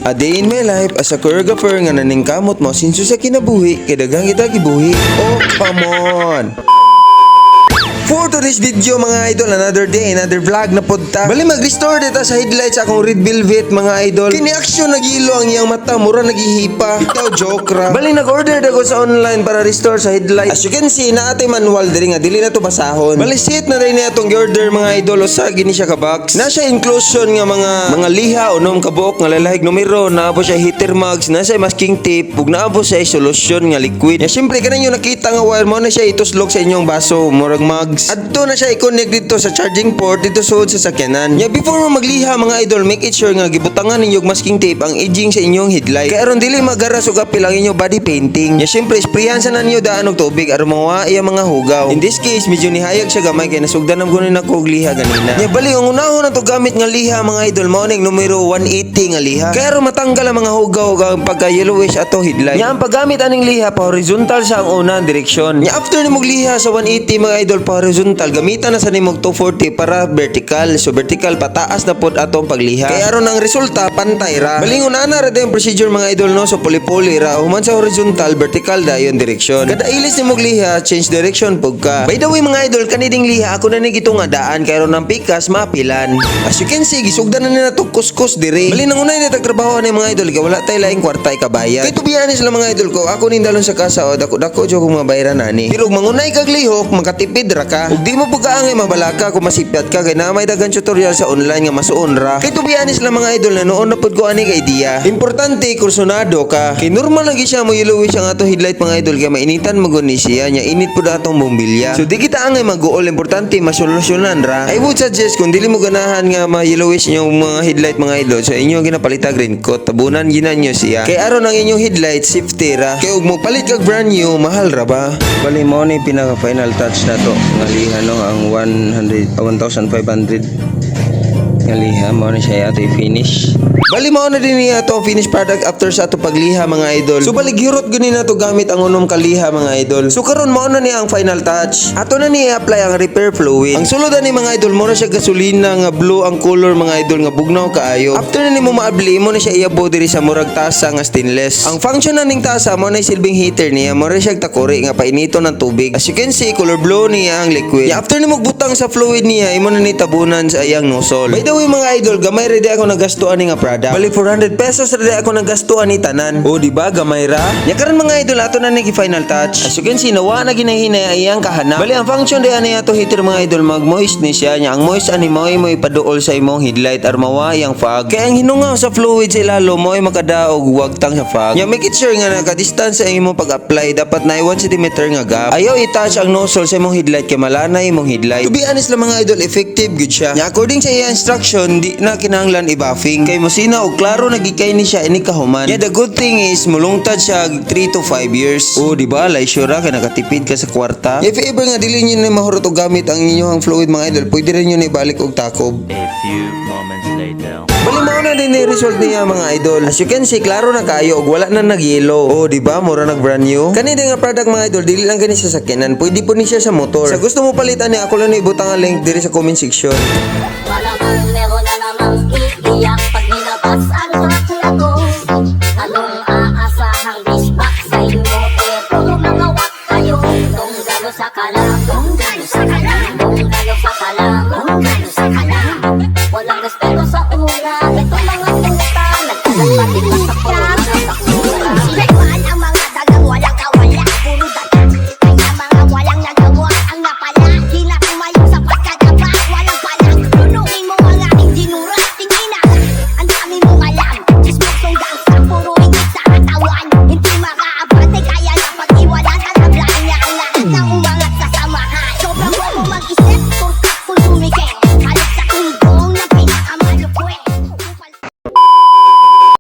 A day in my life as a choreographer nga naningkamot mo since sa kinabuhi kay daghang kita gibuhi. Oh, come on. For today's video mga idol, another day, another vlog na podta. Bali mag-restore dito sa headlights akong red velvet mga idol. Kini action nagilo ang iyang mata, mura naghihipa. Ikaw joke ra. Bali nag-order ako sa online para restore sa headlights. As you can see, na atay manual diri nga dili na to basahon. Bali set na rin atong order mga idol, usa gini siya ka box. Na siya inclusion nga mga liha unom ka buok nga lalahig numero, naabo siya heater mugs, na siya masking tape, ug naabo siya solution nga liquid. Ya syempre kanang nakita nga wire mo na siya ituslok sa inyong baso, murag mugs. Adto na siya i-connect dito sa charging port dito suod sa sakyanan. Ya before mo magliha mga idol, make it sure nga gibutangan ninyo masking tape ang edging sa inyong headlight. Kaya aron dili magaras ug apil ang inyong body painting. Ya syempre sprayan sa nanyo daan og tubig aron mawa iya mga hugaw. In this case medyo nihayag siya gamay kay nasugdan ang gunin ako og liha ganina. Ya bali ang unahon na to gamit nga liha mga idol mao ning numero 180 nga liha. Kaya aron matanggal ang mga hugaw ug ang pagka yellowish ato headlight. Ya ang paggamit aning liha pa horizontal sa ang unang direksyon. Ya after nimo liha sa 180 mga idol pa horizontal, gamitan na sa nimog 240 para vertical. So vertical pataas na pod atong pagliha. Kaya aron ang resulta pantay ra. Balingon ana ra yung procedure mga idol no. So puli-puli ra human sa horizontal, vertical dayon direksyon. Kada ilis nimog liha, change direction pug ka. By the way mga idol, kaniding liha ako na ni gitong nga daan kay aron ang pikas mapilan. As you can see, gisugdan na nila to kuskus dire. Bali nang unay ni tagtrabaho ni mga idol, kay wala tay laing kwarta kabayad. Kay to be honest lang mga idol ko, ako ning dalon sa kasa o dako jo kung mabayaran ani. Pero mangunay kag lihok, magkatipid ra ka. Ug di mo pagkaangay mabalaka kung masipyat ka kay na may dagan tutorial sa online nga masuon ra. Kay to be honest lang mga idol na noon na pud ko ani ka idea. Importante kursunado ka. Kay normal lagi siya mo yellowish ang ato headlight mga idol kay mainitan mo guni siya nya init pud atong bombilya. So di kita angay mag-goal, importante masolusyonan ra. I would suggest kung dili mo ganahan nga ma-yellowish yung mga headlight mga idol, so inyo ginapalita green coat, tabunan ginan nyo siya. Kay aron ang inyong headlight safety ra. Kay ug mo palit kag brand new, mahal ra ba? Bali mo ni pinaka final touch na to. Ngaliha no ang 1,500 ngaliha mo na siya ato i-finish. Bali mo na din niya to finish product after sa ato pagliha mga idol. So balighirot gani na to gamit ang unom kaliha mga idol. So karon mo na niya ang final touch. Ato na niya apply ang repair fluid. Ang sulod ni mga idol mo na siya gasolina nga blue ang color mga idol nga bugnaw kaayo. After na nimo maabli mo na siya iabo diri sa murag tasa nga stainless. Ang function na ning tasa mo na silbing heater niya, mo na siya takuri nga painito ng tubig. As you can see, color blue niya ang liquid. Ya after nimo butang sa fluid niya, imo na ni tabunan sa iyang nozzle. By the way mga idol, gamay ready ako nagastuan ni nga product. Bali 400 pesos ready ako nagastuan ni tanan. O di ba gamay ra? Ya karon mga idol ato na ni final touch. As you can see, nawa na ginahinay iyang kahanap. Bali ang function di ani ato heater mga idol, mag-moist ni siya nya. Ang moist ani mo ipaduol sa imong headlight ar mawa yang fog. Kaya ang hinungaw sa fluid sa ilalo mo ay makadaog wagtang sa fog. Ya make it sure nga naka-distance ang imong pag-apply, dapat na 1 cm nga gap. Ayaw i-touch ang nozzle sa imong headlight kay malanay imong headlight. To be honest lang mga idol, effective good siya. Ya according sa iyang instruction, di na kinahanglan i-buffing kay mosina og klaro nagikay ni siya ini kahuman. Ya the good thing is mulungtad siya 3 to 5 years. O di ba lay sure kay nakatipid ka sa kwarta. If ever nga dili niyo na mahurot og gamit ang inyong fluid mga idol, pwede rin niyo na ibalik og takob. A few moments later. Bali mao na din ni result niya mga idol. As you can see, klaro na kayo og wala na nag-yellow. O di ba mura nag brand new. Kani din nga product mga idol, dili lang kani sa sakyanan, pwede po ni siya sa motor. Sa gusto mo palitan ni ako lang ibutang ang link diri sa comment section. Wala man meron na namang iiyak pag